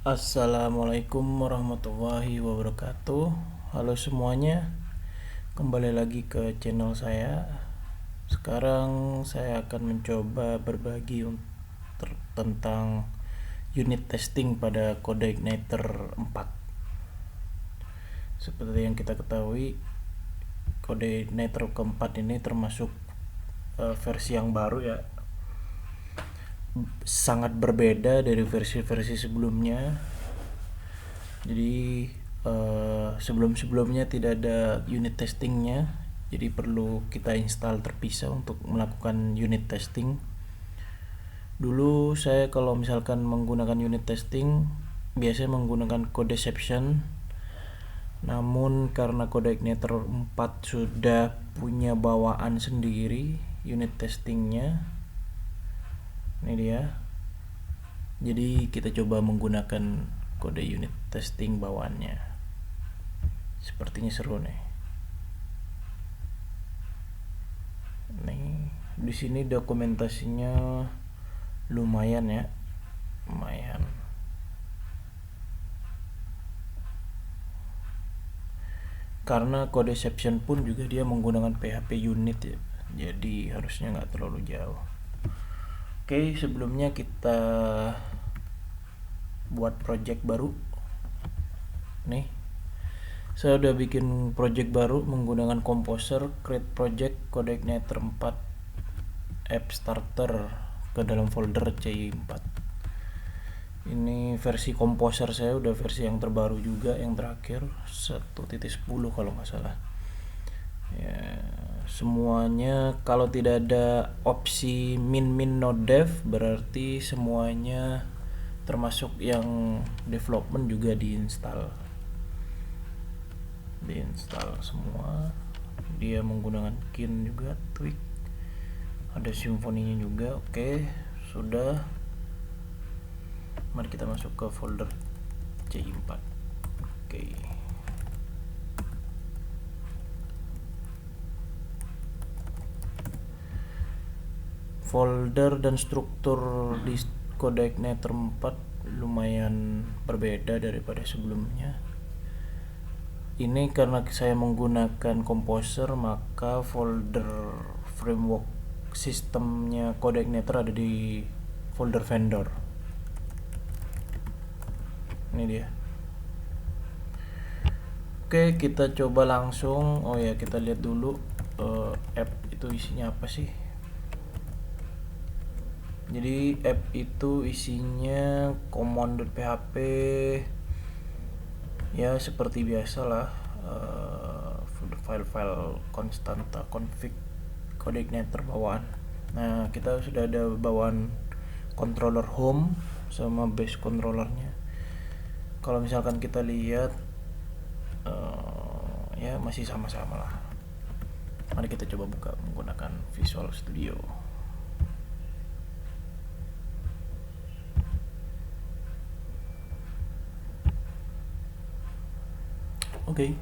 Assalamualaikum warahmatullahi wabarakatuh. Halo semuanya, kembali lagi ke channel saya. Sekarang saya akan mencoba berbagi tentang unit testing pada CodeIgniter 4. Seperti yang kita ketahui, CodeIgniter keempat ini termasuk versi yang baru ya, sangat berbeda dari versi-versi sebelumnya. Jadi sebelum-sebelumnya tidak ada unit testingnya, jadi perlu kita install terpisah untuk melakukan unit testing. Dulu saya kalau misalkan menggunakan unit testing biasanya menggunakan Codeception, namun karena CodeIgniter 4 sudah punya bawaan sendiri unit testingnya, ini dia. Jadi kita coba menggunakan kode unit testing bawaannya. Sepertinya seru nih. Nih, di sini dokumentasinya lumayan ya. Lumayan. Karena Codeception pun juga dia menggunakan PHP unit ya. Jadi harusnya nggak terlalu jauh. Oke, sebelumnya kita buat project baru. Nih, saya udah bikin project baru menggunakan Composer, create project CodeIgniter 4 app starter ke dalam folder C4. Ini versi Composer saya udah versi yang terbaru juga, yang terakhir 1.10 kalau nggak salah. Ya, semuanya kalau tidak ada opsi min node dev berarti semuanya termasuk yang development juga diinstal semua. Dia menggunakan Kin juga, Twig, ada Symfony-nya juga. Oke, sudah. Mari kita masuk ke folder C4. Oke. Folder dan struktur di CodeIgniter 4 lumayan berbeda daripada sebelumnya. Ini karena saya menggunakan Composer, maka folder framework sistemnya CodeIgniter ada di folder vendor. Ini dia. Oke, kita coba langsung. Oh ya, kita lihat dulu app itu isinya apa sih. Jadi app itu isinya command.php ya, seperti biasa lah, file-file konstanta config CodeIgniter bawaan. Nah, kita sudah ada bawaan controller home sama base controllernya. Kalau misalkan kita lihat ya masih sama-sama lah. Mari kita coba buka menggunakan Visual Studio. Oke.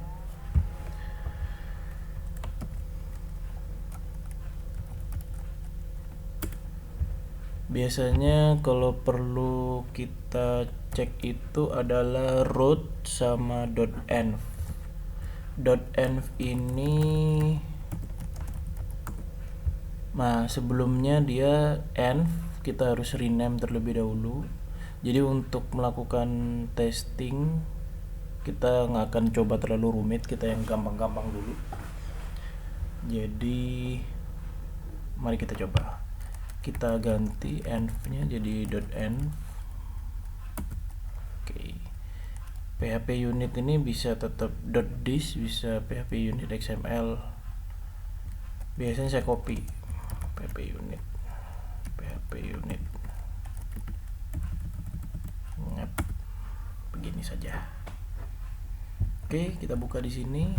Biasanya kalau perlu kita cek itu adalah root sama .env. .env ini, nah sebelumnya dia env, kita harus rename terlebih dahulu. Jadi untuk melakukan testing kita nggak akan coba terlalu rumit, kita yang gampang-gampang dulu. Jadi mari kita coba. Kita ganti env-nya jadi .env. Oke. PHP unit ini bisa tetap .dis, bisa PHP unit XML. Biasanya saya copy PHP unit. Begini saja. Oke, kita buka di sini.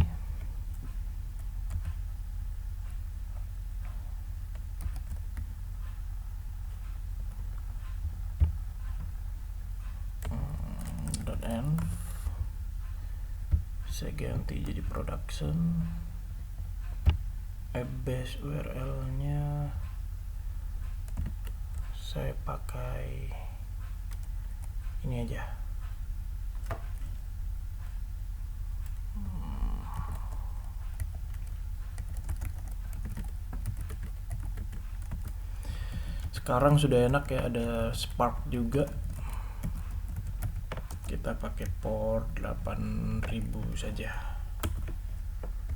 .env saya ganti jadi production. App base URL nya saya pakai ini aja, Sekarang sudah enak ya, ada Spark juga. Kita pakai port 8000 saja.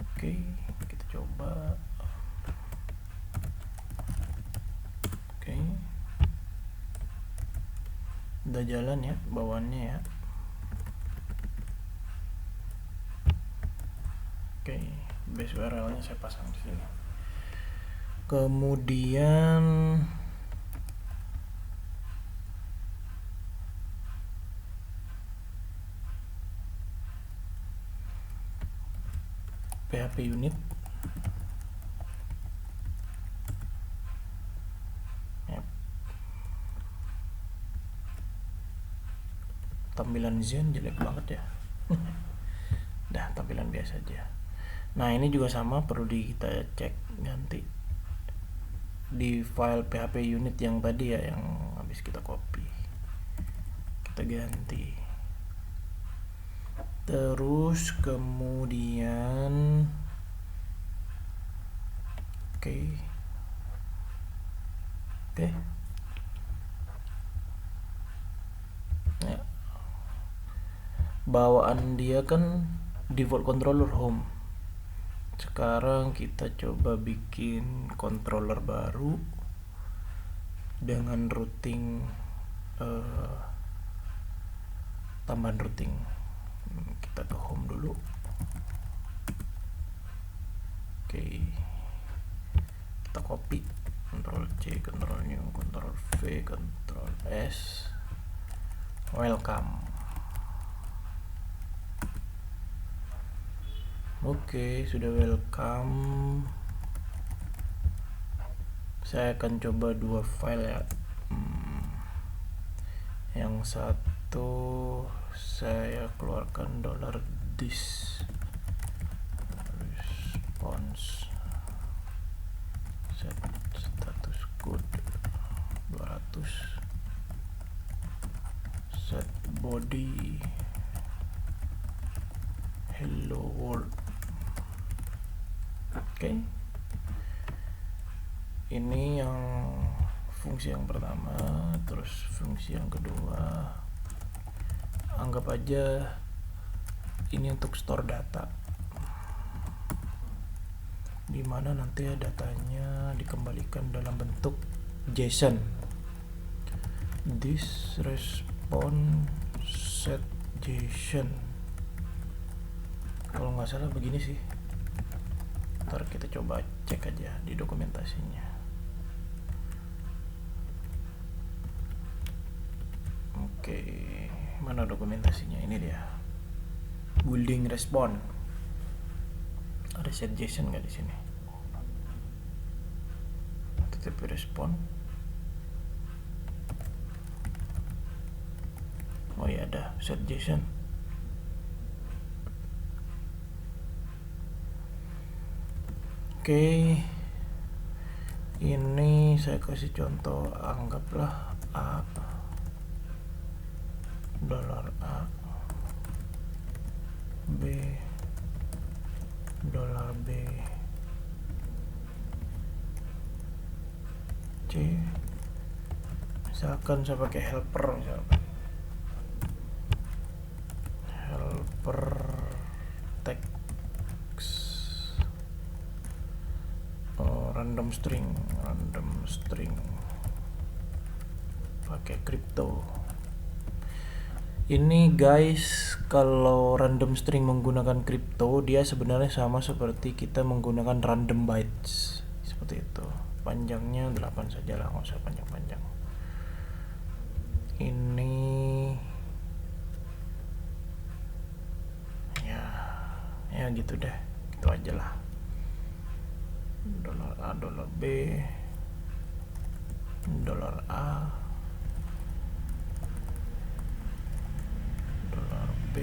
Oke, kita coba. Oke, udah jalan ya bawaannya ya. Oke, base URL-nya saya pasang di sini. Kemudian PHP unit. Yep. Tampilan Zen jelek banget ya. Dah, tampilan biasa aja. Nah, ini juga sama, perlu kita cek ganti di file PHP unit yang tadi ya, yang habis kita copy. Kita ganti. Terus kemudian oke. Ya. Bawaan dia kan default controller home. Sekarang kita coba bikin controller baru dengan routing, tambahan routing. Kita ke home dulu. Oke, kita copy, Ctrl C, Ctrl New, Ctrl V, Ctrl S. Welcome. Oke, sudah welcome. Saya akan coba dua file ya. Yang satu saya keluarkan $dis response set status code 200 set body hello world. Oke. Ini yang fungsi yang pertama, terus fungsi yang kedua anggap aja ini untuk store data, dimana nanti datanya dikembalikan dalam bentuk JSON. This response set JSON, kalau nggak salah begini sih. Ntar kita coba cek aja di dokumentasinya. Oke, mana dokumentasinya? Ini dia. Building response. Ada set JSON nggak di sini? TTP response. Oh ya, ada set JSON. Oke, ini saya kasih contoh, anggaplah A, $A, B, $B, C. Misalkan saya pakai helper, misalkan helper text random string pakai crypto. Ini guys, kalau random string menggunakan crypto, dia sebenarnya sama seperti kita menggunakan random bytes, seperti itu. Panjangnya 8 saja lah, nggak usah panjang-panjang. Ini ya gitu deh, gitu aja lah. $A, $B, $A, $B.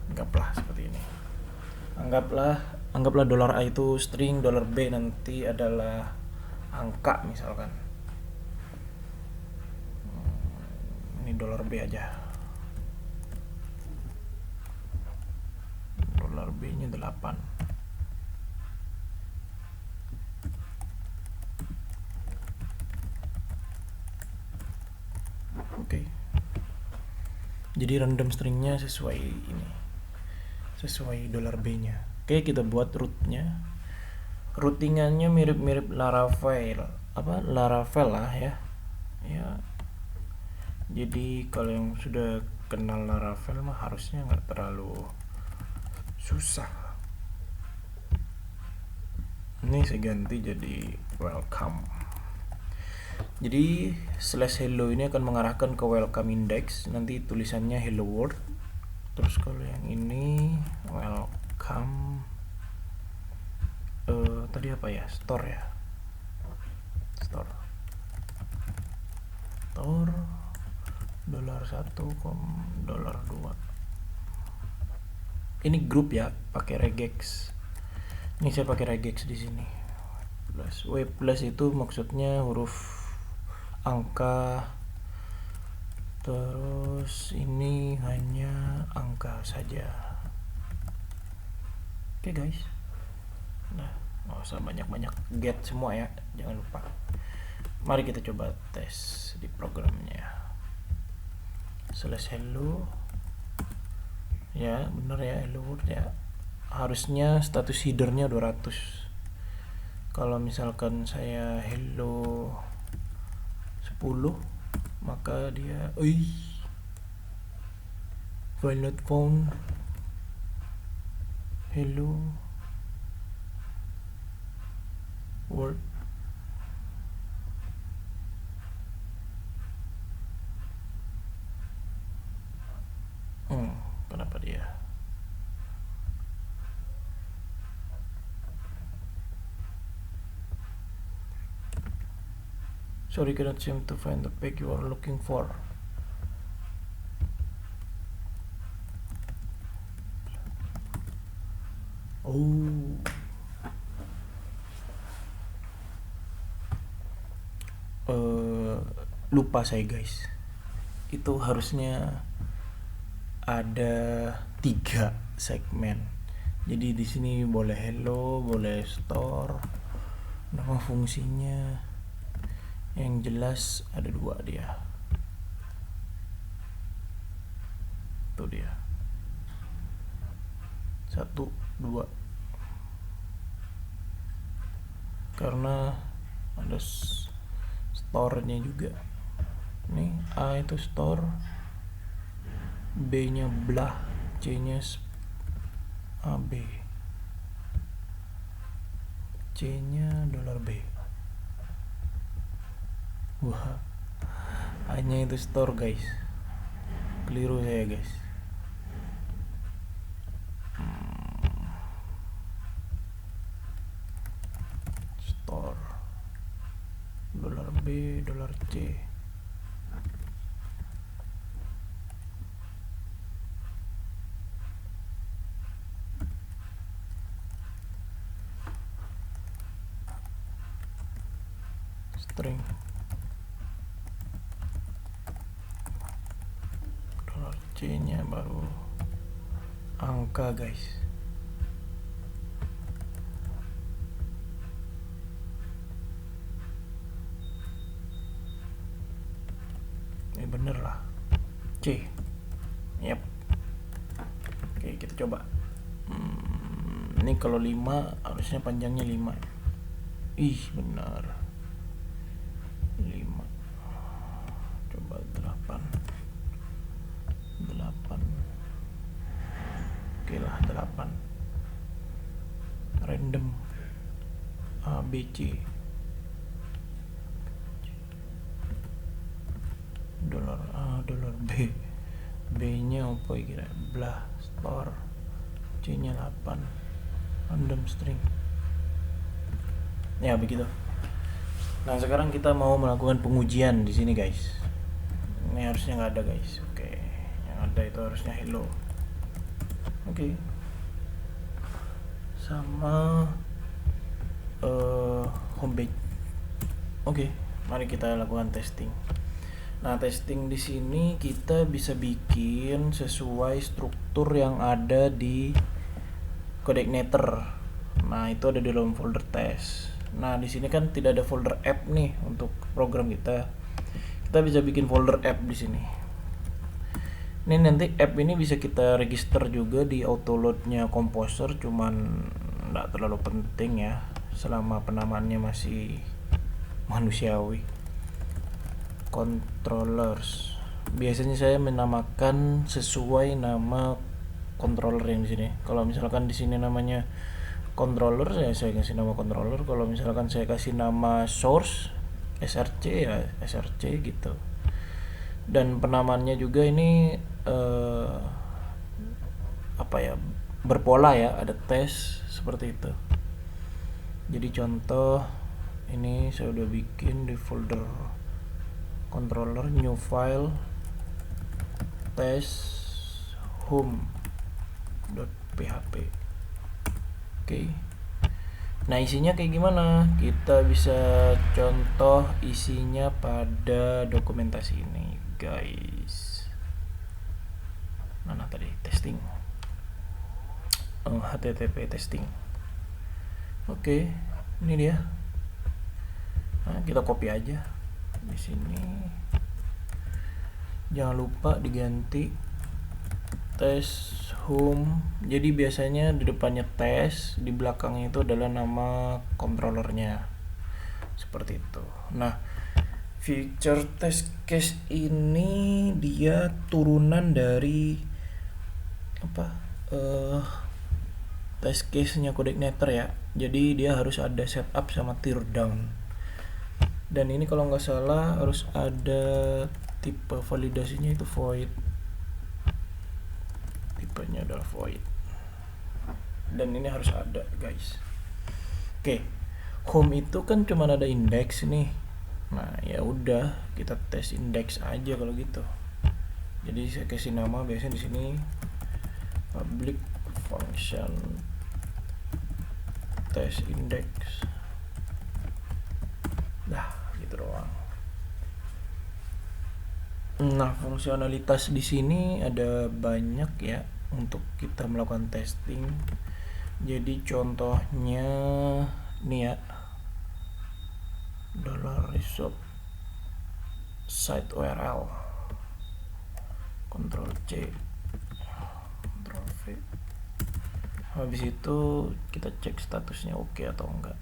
Anggaplah seperti ini. Anggaplah $A itu string, $B nanti adalah angka misalkan. Ini $B aja. dolar B nya 8. Oke. Jadi random stringnya sesuai ini, sesuai dolar B nya. Oke, kita buat rootnya. Routingannya mirip-mirip Laravel, Laravel lah ya. Jadi kalau yang sudah kenal Laravel mah harusnya nggak terlalu susah. Ini saya ganti jadi welcome. Jadi /hello ini akan mengarahkan ke welcome index. Nanti tulisannya hello world. Terus kalau yang ini welcome, tadi apa ya, store ya, store $1, $2. Ini grup ya, pakai regex. Ini saya pakai regex di sini. W plus itu maksudnya huruf angka, terus ini hanya angka saja. Oke guys. Nah, nggak usah banyak-banyak get semua ya, jangan lupa. Mari kita coba tes di programnya. /hello ya, bener ya, hello world ya. Harusnya status headernya 200. Kalau misalkan saya hello 10, maka dia file not found, hello world. Kenapa dia? Sorry, cannot seem to find the page you are looking for. Lupa saya guys. Itu harusnya ada 3 segmen. Jadi di sini boleh hello, boleh store, nama fungsinya. Yang jelas ada 2 dia. Tuh dia. 1, 2. Karena ada store-nya juga. Nih A itu store, B nya blah, C nya AB, C nya $B. Wah, hanya itu store guys. Keliru saya guys. Store $B, $C. String $C nya baru angka guys. Ini bener lah, C. Yep. Oke, kita coba. Ini kalau 5 harusnya panjangnya 5. Benar 5. Coba 8. Oke lah, 8. Random A, B, C. $A, $B. B nya apa kira? Blah, store. C nya 8. Random string. Ya begitu. Nah sekarang kita mau melakukan pengujian di sini guys. Ini harusnya nggak ada guys. Oke, yang ada itu harusnya hello. Oke. Sama homepage. Oke, mari kita lakukan testing. Nah, testing di sini kita bisa bikin sesuai struktur yang ada di coordinator. Nah, itu ada di dalam folder test. Nah, di sini kan tidak ada folder app nih untuk program kita. Kita bisa bikin folder app di sini. Ini nanti app ini bisa kita register juga di autoloadnya Composer, cuman nggak terlalu penting ya selama penamaannya masih manusiawi. Controllers, biasanya saya menamakan sesuai nama controller yang di sini. Kalau misalkan di sini namanya controller, saya kasih nama controller. Kalau misalkan saya kasih nama source src, ya src gitu. Dan penamaannya juga ini apa ya, berpola ya, ada tes seperti itu. Jadi contoh ini saya udah bikin di folder controller, new file test home.php. Oke. Nah, isinya kayak gimana? Kita bisa contoh isinya pada dokumentasi ini, guys. Mana tadi? Testing. HTTP testing. Oke, ini dia. Nah, kita copy aja di sini. Jangan lupa diganti test home. Jadi biasanya di depannya tes, di belakangnya itu adalah nama controllernya. Seperti itu. Nah, feature test case ini dia turunan dari test case-nya coordinator ya. Jadi dia harus ada setup sama teardown. Dan ini kalau nggak salah harus ada tipe validasinya itu void. Tipenya adalah void. Dan ini harus ada, guys. Oke. Home itu kan cuma ada index nih. Nah, ya udah, kita tes index aja kalau gitu. Jadi saya kasih nama biasanya di sini public function test index. Nah, gitu doang. Nah, fungsionalitas di sini ada banyak ya untuk kita melakukan testing. Jadi contohnya nih ya, $result site URL, Ctrl C, Ctrl V. Habis itu kita cek statusnya oke atau enggak.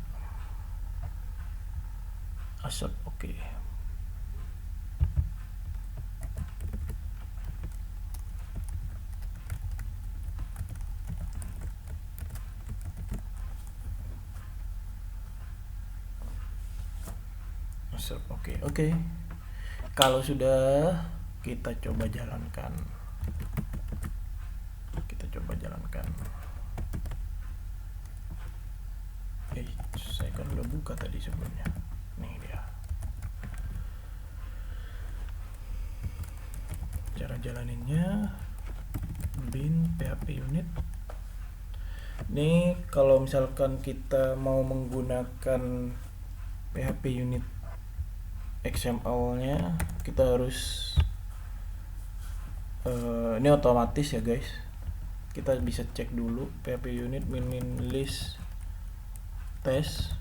Accept oke. Accept oke. Kalau sudah, kita coba jalankan. Saya kan udah buka tadi sebelumnya. Nih dia. Cara jalaninnya bin php unit. Nih kalau misalkan kita mau menggunakan php unit XML-nya, kita harus ini otomatis ya guys. Kita bisa cek dulu php unit min list test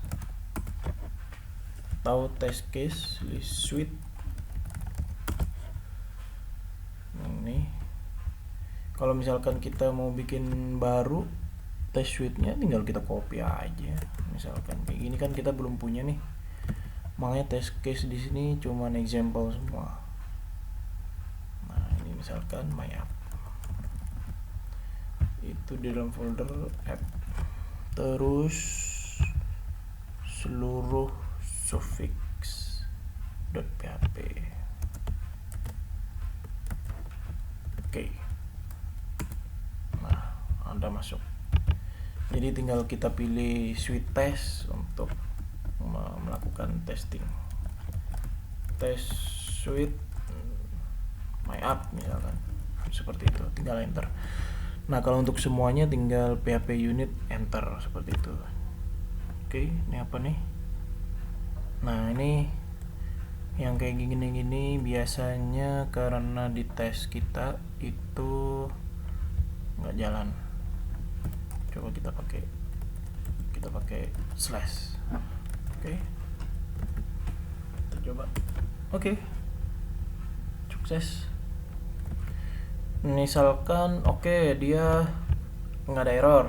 atau test case list suite. Ini kalau misalkan kita mau bikin baru test suite-nya, tinggal kita copy aja. Misalkan kayak gini kan kita belum punya nih, makanya test case di sini cuman example semua. Nah, ini misalkan my app, itu di dalam folder app, terus seluruh suffix.php. Oke. Nah, Anda masuk. Jadi tinggal kita pilih suite test untuk melakukan testing. Test suite my app misalkan. Seperti itu, tinggal enter. Nah, kalau untuk semuanya tinggal php unit enter seperti itu. Oke, ini apa nih? Nah, ini yang kayak gini-gini biasanya karena di tes kita itu nggak jalan. Coba kita pakai slash. Oke. Kita coba. Oke. Sukses. Misalkan dia nggak ada error,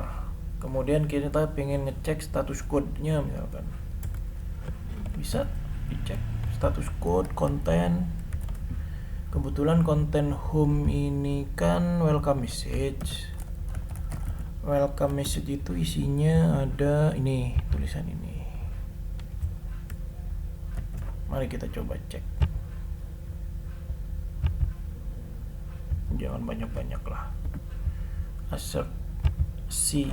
kemudian kita pengen ngecek status code-nya, misalkan bisa dicek status code konten. Kebetulan konten home ini kan welcome message itu isinya ada ini, tulisan ini. Mari kita coba cek. Jangan banyak-banyak lah. Assert C.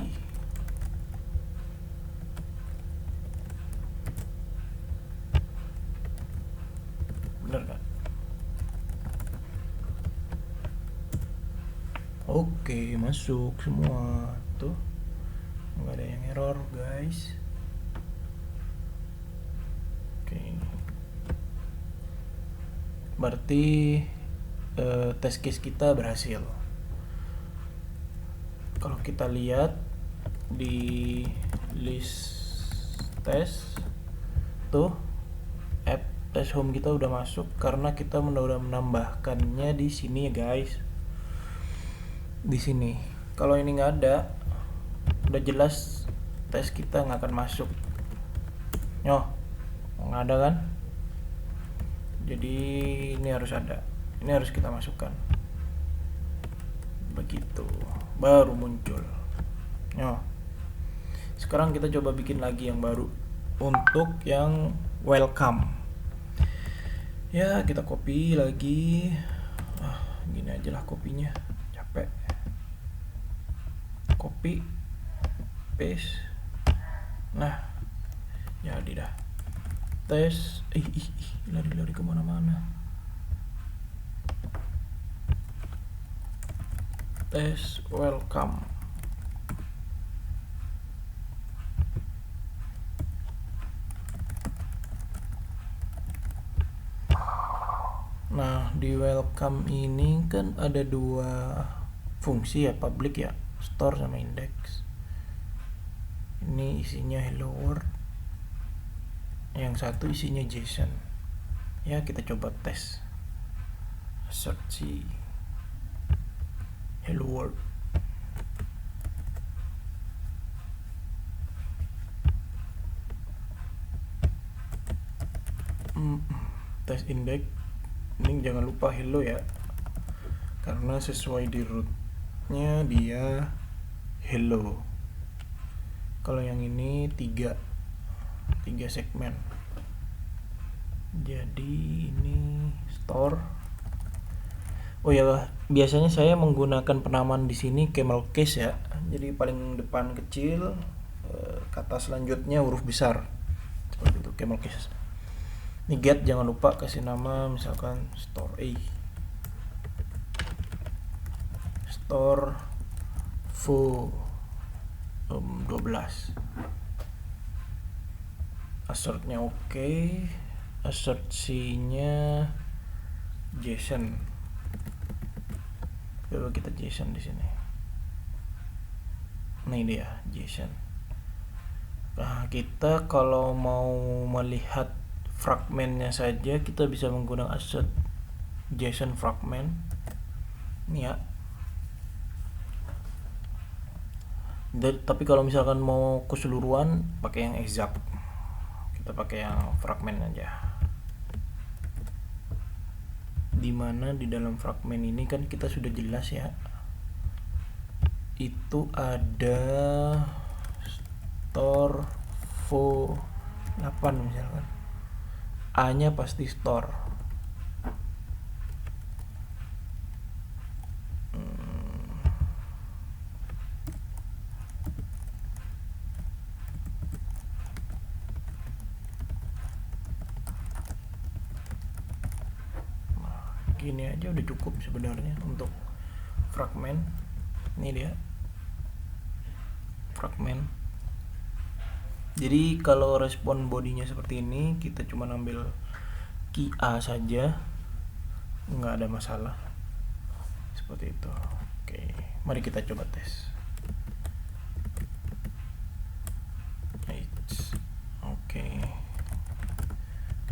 Bener kan? Oke, masuk semua. Tuh, nggak ada yang error guys. Oke, berarti test case kita berhasil. Kalau kita lihat di list test tuh, app test home kita udah masuk karena kita udah menambahkannya di sini ya guys. Di sini. Kalau ini nggak ada, udah jelas tes kita nggak akan masuk. Nggak ada kan? Jadi ini harus ada. Ini harus kita masukkan. Begitu, baru muncul. Sekarang kita coba bikin lagi yang baru untuk yang welcome. Ya, kita copy lagi. Gini aja lah kopinya. Capek. Copy, paste. Nah, jadi dah. Tes. Lari kemana-mana. Tes welcome. Nah, di welcome ini kan ada dua fungsi ya, public ya, store sama index. Ini isinya hello world, yang satu isinya JSON. Ya, kita coba tes. Assert C hello world. Tes index ini jangan lupa hello ya, karena sesuai di rootnya dia hello. Kalau yang ini tiga segmen. Jadi ini store. Oh ya, biasanya saya menggunakan penamaan di sini camel case ya. Jadi paling depan kecil, kata selanjutnya huruf besar. Seperti itu, camel case. Ini get jangan lupa kasih nama misalkan store A. Store foo 12. Assertnya oke. Assert C-nya JSON. Coba kita JSON di sini. Nah, ini dia JSON. Nah, kita kalau mau melihat fragmennya saja kita bisa menggunakan assert JSON fragment. Ini ya. Tapi kalau misalkan mau keseluruhan pakai yang exact. Kita pakai yang fragment aja. Dimana di dalam fragment ini kan kita sudah jelas ya, itu ada store foo 8 misalkan, A nya pasti store. Gini aja udah cukup sebenarnya untuk fragment. Ini dia fragment. Jadi kalau respon bodinya seperti ini, kita cuma ambil key A saja, nggak ada masalah seperti itu. Oke, mari kita coba tes.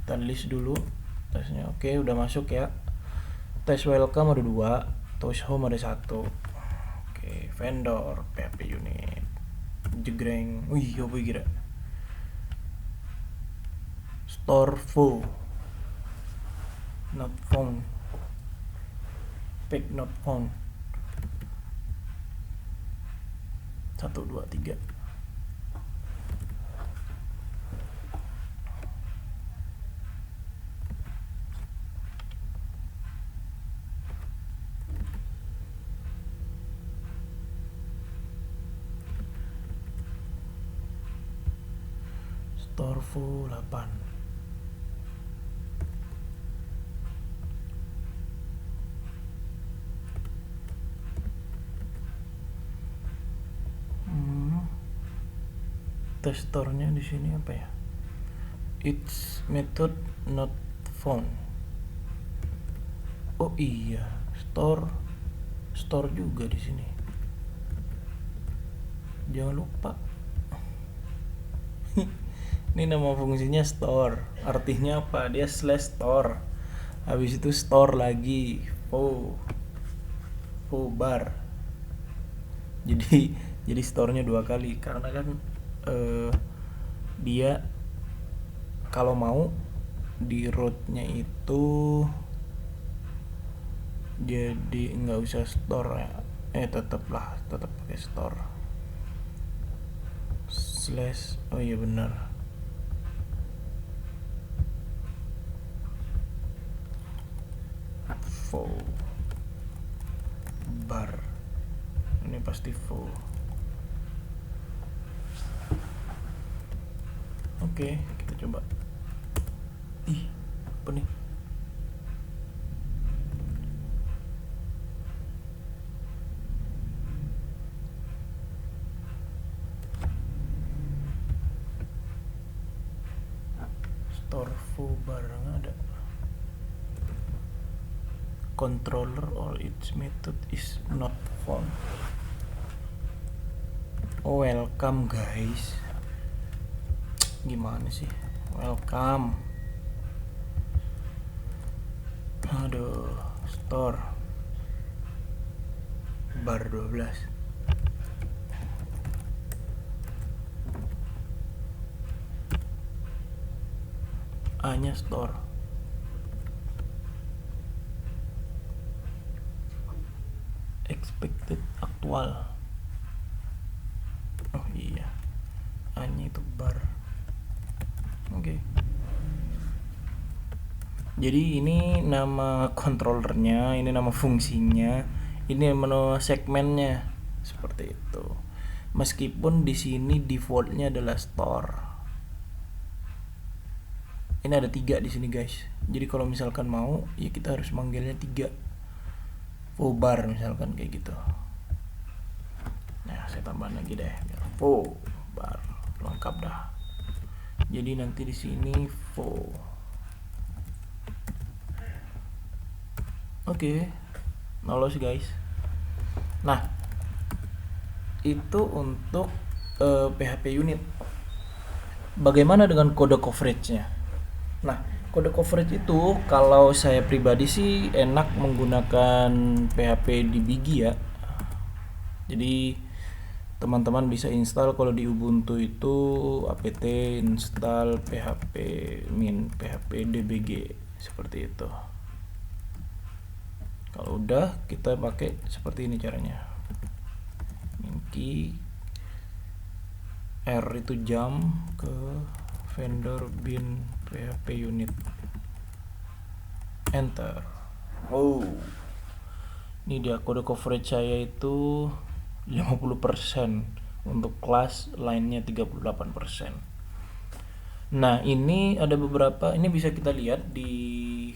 kita list dulu tesnya. Oke, udah masuk ya. Tes welcome ada 2, tes home ada 1. Oke, vendor PHP unit jegreng. Wih, apa kira store full not found, pick not found. 1 2 3. Store full 8. Tes store-nya di sini apa ya? It's method not found. Oh iya, store juga di sini. Jangan lupa. Ini nama fungsinya store. Artinya apa? Dia slash store. Habis itu store lagi. Bar. Jadi store-nya 2 kali karena kan dia kalau mau di root-nya itu jadi nggak usah store ya. Tetap pakai store. Slash, oh iya benar. Bar. Ini pasti full. Oke, kita coba. Ih, apa nih? Store full barang ada. Controller or its method is not found. Oh, welcome guys. Gimana sih? Welcome. Aduh, store bar 12. A-nya store. Expected aktual. Oh iya, A-nya itu bar. Oke. Jadi ini nama controllernya, ini nama fungsinya, ini menu segmennya seperti itu. Meskipun di sini defaultnya adalah store. Ini ada 3 di sini guys. Jadi kalau misalkan mau, ya kita harus manggilnya 3. Full bar misalkan kayak gitu. Nah, saya tambah lagi deh. Full bar lengkap dah. Jadi nanti di sini full. Oke. Lolos guys. Nah, itu untuk PHP unit. Bagaimana dengan kode coverage-nya? Nah, kode coverage itu kalau saya pribadi sih enak menggunakan PHP di Bigi ya. Jadi teman-teman bisa install kalau di Ubuntu itu apt install php min php dbg seperti itu. Kalau udah kita pakai seperti ini caranya. Min key R itu jam ke vendor bin PHP unit, enter. Oh, ini dia kode coverage saya itu 50%, untuk kelas lainnya 38%. Nah, ini ada beberapa, ini bisa kita lihat di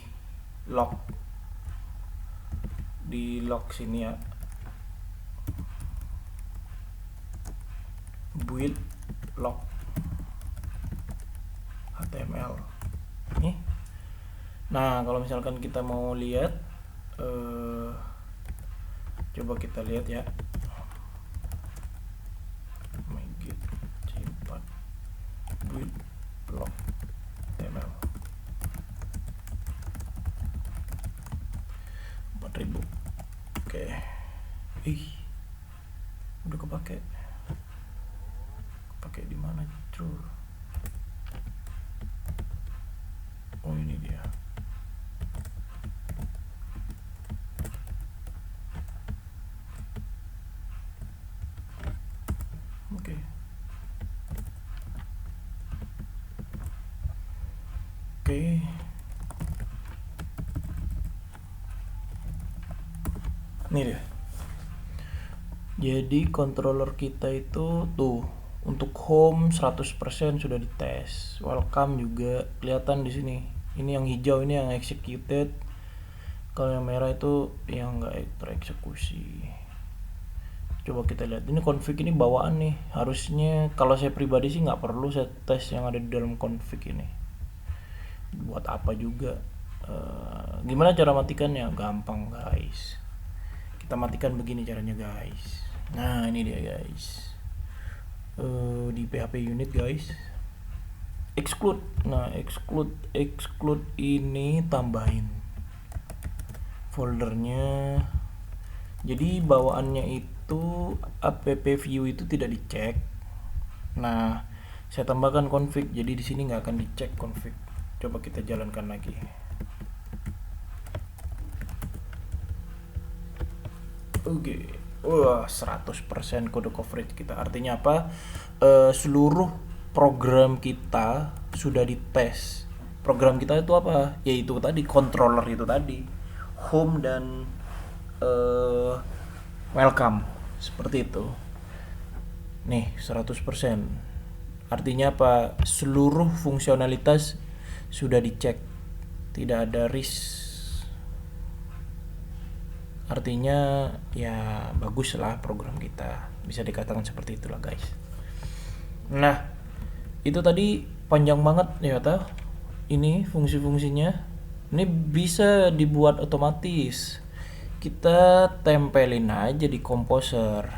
log sini ya, build log HTML nih. Nah, kalau misalkan kita mau lihat, coba kita lihat ya. Build log HTML. 4.000. Oke. Udah kepake di mana, Cur? Oh, ini dia. Oke. Ini dia. Jadi controller kita itu tuh untuk home 100% sudah dites. Welcome juga kelihatan di sini. Ini yang hijau ini yang executed. Kalau yang merah itu yang enggak tereksekusi. Coba kita lihat. Ini config ini bawaan nih. Harusnya kalau saya pribadi sih nggak perlu saya tes yang ada di dalam config ini. Buat apa juga? Gimana cara matikannya? Gampang, guys. Kita matikan begini caranya, guys. Nah, ini dia, guys. Di PHP unit, guys. Exclude. Nah, exclude ini tambahin foldernya. Jadi bawaannya itu app view itu tidak dicek. Nah, saya tambahkan config. Jadi di sini nggak akan dicek config. Coba kita jalankan lagi. Oke. Wah, 100% kode coverage kita. Artinya apa? Seluruh program kita sudah dites. Program kita itu apa? Yaitu tadi controller itu tadi. Home dan welcome. Seperti itu. Nih, 100%. Artinya apa? Seluruh fungsionalitas sudah dicek. Tidak ada risk. Artinya ya bagus lah program kita, bisa dikatakan seperti itulah, guys. Nah, itu tadi panjang banget ya tahu. Ini fungsi-fungsinya ini bisa dibuat otomatis. Kita tempelin aja di Composer.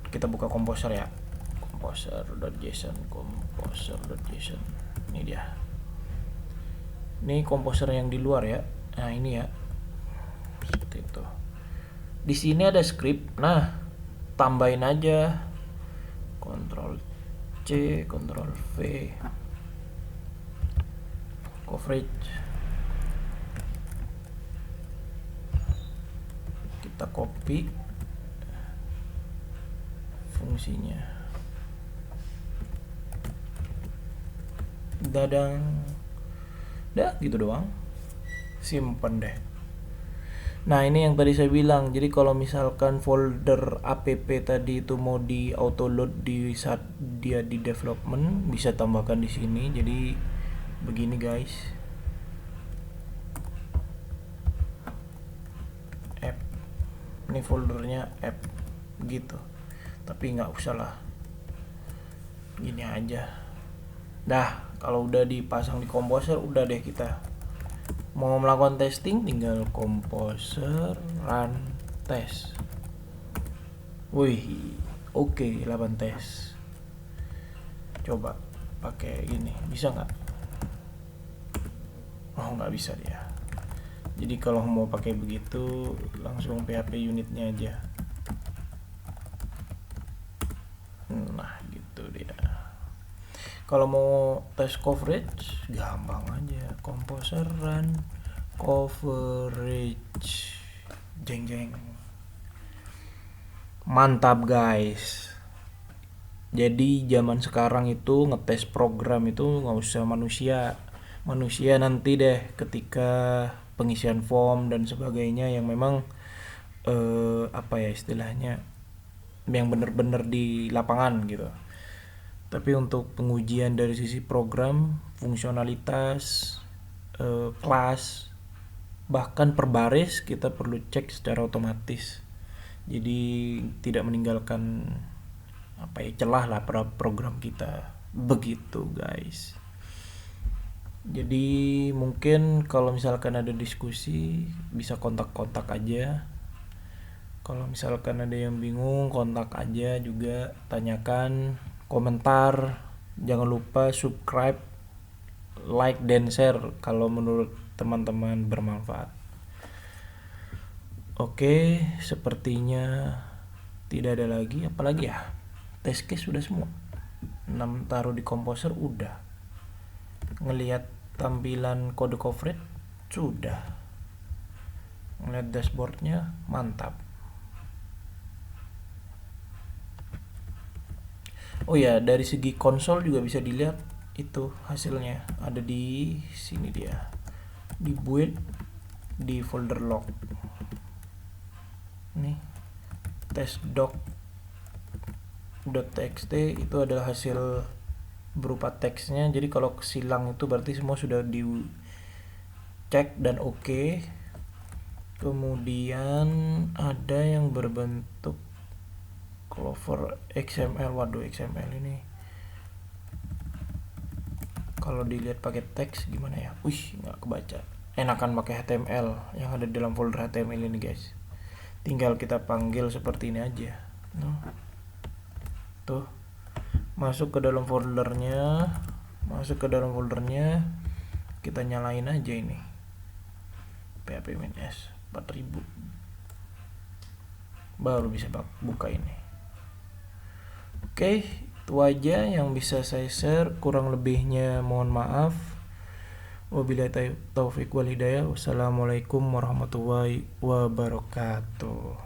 Kita buka Composer ya. Composer.json. Ini dia. Ini Composer yang di luar ya. Nah, ini ya. Seperti itu. Di sini ada script. Nah, tambahin aja Ctrl C, Ctrl V. Coverage. Kita copy fungsinya. Dadang. Dah gitu doang. Simpen deh. Nah, ini yang tadi saya bilang. Jadi kalau misalkan folder app tadi itu mau di auto load di saat dia di development, bisa tambahkan di sini. Jadi begini, guys. App. Ini foldernya app gitu. Tapi nggak usah lah. Gini aja. Dah, kalau udah dipasang di Composer, udah deh kita. Mau melakukan testing tinggal Composer run test. Wih, oke, 8 tes. Coba pakai gini, bisa nggak? Oh, nggak bisa dia. Jadi kalau mau pakai begitu langsung PHP unitnya aja. Nah, gitu dia. Kalau mau tes coverage gampang aja, Composer run coverage. Jeng. Mantap, guys. Jadi zaman sekarang itu ngetes program itu nggak usah manusia nanti deh ketika pengisian form dan sebagainya yang memang apa ya istilahnya, yang bener-bener di lapangan gitu. Tapi untuk pengujian dari sisi program, fungsionalitas, kelas, bahkan per baris kita perlu cek secara otomatis. Jadi tidak meninggalkan apa ya celah lah pada program kita. Begitu, guys. Jadi mungkin kalau misalkan ada diskusi bisa kontak-kontak aja. Kalau misalkan ada yang bingung kontak aja juga, tanyakan, komentar. Jangan lupa subscribe, like, dan share kalau menurut teman-teman bermanfaat. Oke, sepertinya tidak ada lagi. Apalagi ya, test case sudah semua. 6 taruh di komposer udah. Ngelihat tampilan kode coverage sudah. Ngelihat dashboardnya mantap. Oh ya, dari segi konsol juga bisa dilihat itu hasilnya. Ada di sini dia. Di build di folder log. Nih, test.txt itu adalah hasil berupa teksnya. Jadi kalau silang itu berarti semua sudah dicek dan oke. Kemudian ada yang berbentuk Clover XML. Waduh, XML ini kalau dilihat pakai teks gimana ya? Wih, nggak kebaca. Enakan pakai HTML yang ada di dalam folder HTML ini, guys. Tinggal kita panggil seperti ini aja. Tuh, masuk ke dalam foldernya, kita nyalain aja ini php-s 4000, baru bisa buka ini. Oke, itu aja yang bisa saya share. Kurang lebihnya mohon maaf. Wabillahi taufiq wal hidayah. Wassalamualaikum warahmatullahi wabarakatuh.